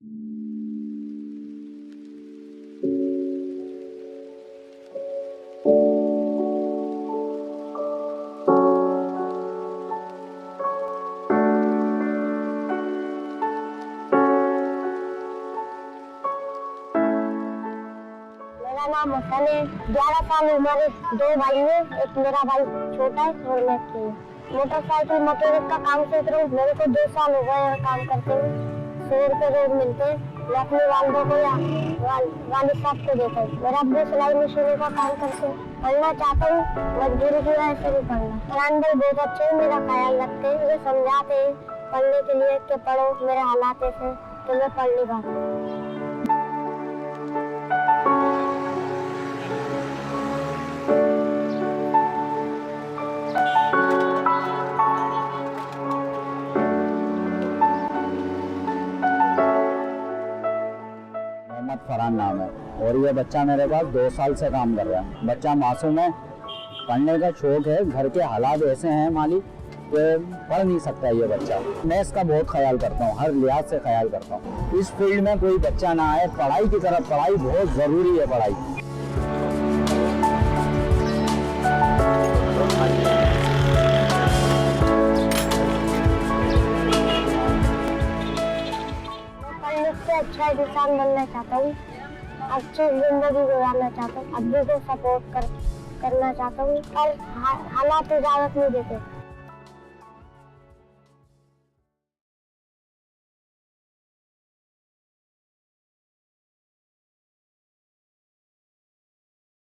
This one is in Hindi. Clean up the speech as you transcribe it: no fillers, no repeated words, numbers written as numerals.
मेरा नाम हसन है, 11 साल उम्र है, 2 भाई है, एक मेरा भाई छोटा है और मैं अकेली हूँ। मोटरसाइकिल मकैनिक का काम सीख रहा हूँ। मेरे को 2 साल हो गए काम करते हुए। 100 रुपये रोज मिलते हैं। मैं अपने वालिदा को या वालिद साहब को देता हूँ। मेरा अब्बू सिलाई मशीनों का काम करते हैं। पढ़ना चाहता हूँ, मजबूरी की वजह से भी पढ़ना। फरहान भाई बहुत अच्छे हैं, मेरा ख्याल रखते हैं, मुझे समझाते हैं पढ़ने के लिए कि पढ़ो, मेरे हालात ऐसे तो मैं पढ़ नहीं पाता। फरहान नाम है और ये बच्चा मेरे पास 2 साल से काम कर रहा है। बच्चा मासूम है, पढ़ने का शौक है, घर के हालात ऐसे हैं मालिक कि पढ़ नहीं सकता ये बच्चा। मैं इसका बहुत ख्याल करता हूँ, हर लिहाज से ख्याल करता हूँ। इस फील्ड में कोई बच्चा ना आए, पढ़ाई की तरफ, पढ़ाई बहुत ज़रूरी है। पढ़ाई अच्छा इंसान बनना चाहता हूँ, अच्छी जिंदगी गुजारना चाहता हूँ, अब्बू को सपोर्ट करना चाहता हूँ और हालात इजाजत नहीं देते।